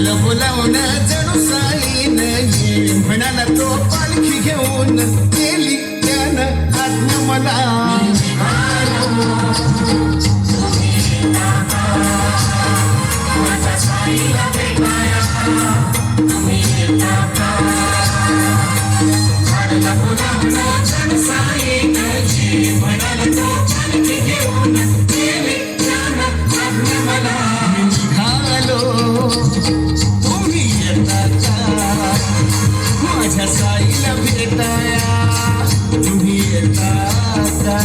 धाडलं बोलावून जणू साईन ये म्हणाला तो पालखी घेऊन गेली त्यानं आज्ञा मला माझ्या साईला भेटाया तुम्ही येता का?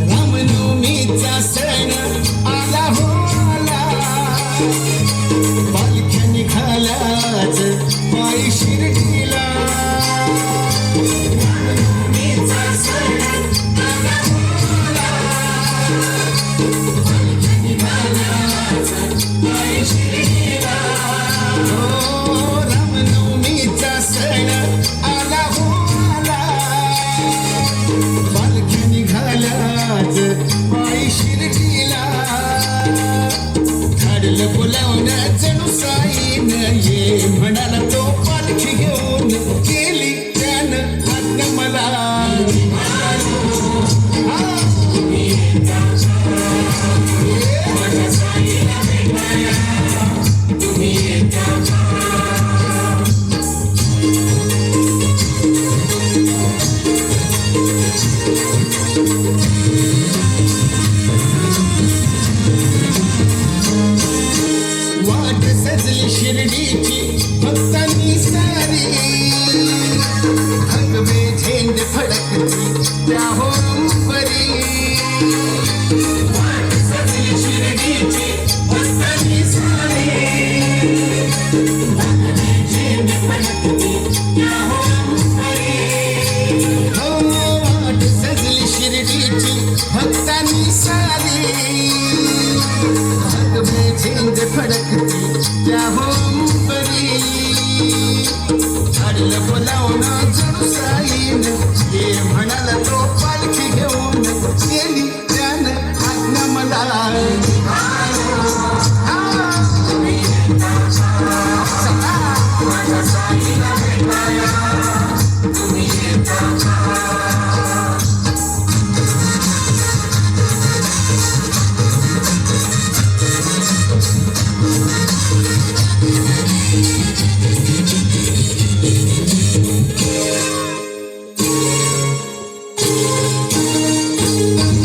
रामनवमीचा सण आला हो आला पालख्या निघाल्याच पायी शिर्डीला रामनवमीचा सण आला हो आला पालख्या निघाल्याच पायी शिर्डीला हो रामनवमीचा सण आला हो आला पालख्या निघाल्याच पायी शिर्डीला धाडलं बोलावून जणू साईन ये म्हणाला तो पालखी घेऊन गेली त्यानं आज्ञा मला माझ्या साईला भेटाया तुम्ही येता का? वाट सजली शिर्डीची भक्तांनी सारी भगवे झेंड फडकती त्या होंबरी वाट सजली शिर्डीची भक्तांनी सारी भगवे झेंड फडकती त्या होंबरी हो वाट सजली शिर्डीची भक्तांनी सारी भगवे झेंड फडकती त्या होंबरी धाडलं बोलावून जणू साईन ये म्हणाला तो पालखी घेऊन गेली त्यानं आज्ञा मला माझ्या साईला भेटाया तुम्ही येता का?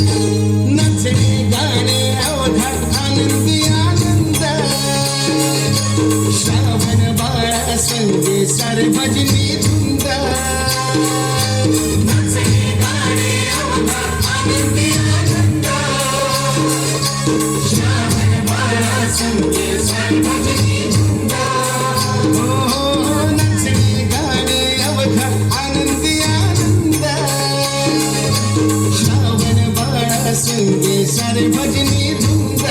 नचणे गाणे अवघा आनंदी आनंद श्रावण बाळा संगे सार भजनी धुंद नचणे गाणे अवघा आनंदी आनंद श्रावण बाळा संगे सार भजनी धुंद हो नचणे गाणे अवघा आनंदी आनंद श्रावण बाळा संगे सारे भजनी धुंद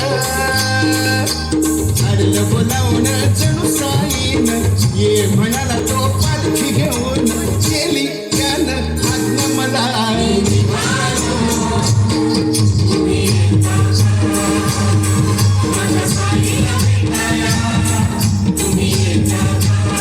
धाडलं बोलावून जणू साईन ये म्हणाला तो पालखी घेऊन गेली त्यानं आज्ञा मला माझ्या साईला भेटाया तुम्ही येता का?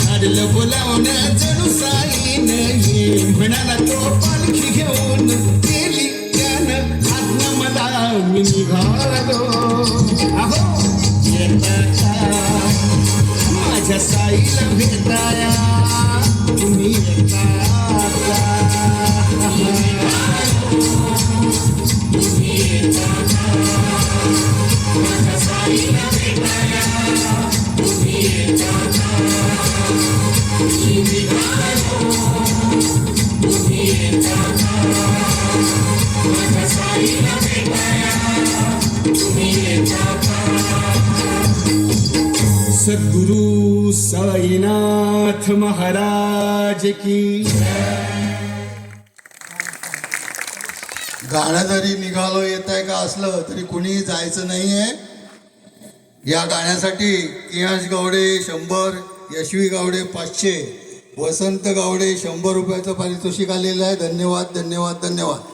धाडलं बोलावून जणू साईन ये म्हणाला तो पालखी घेऊन गेली त्यानं आज्ञा मला मी निघालो अहो येता का? माझ्या साईला भेटाया तुम्ही येता का? तुम्ही येता का? माझ्या साईला भेटाया तुम्ही येता का? मी निघालो तुम्ही येता का? माझ्या साईला भेटाया तुम्ही येता का? सद्गुरु साईनाथ महाराज की गाणं जरी निघालो येत आहे का असलं तरी कुणी जायचं नाही आहे. या गाण्यासाठी कियास गावडे 100, यशवी गावडे 500, वसंत गावडे 100 रुपयाचं पारितोषिक आलेलं आहे. धन्यवाद धन्यवाद धन्यवाद.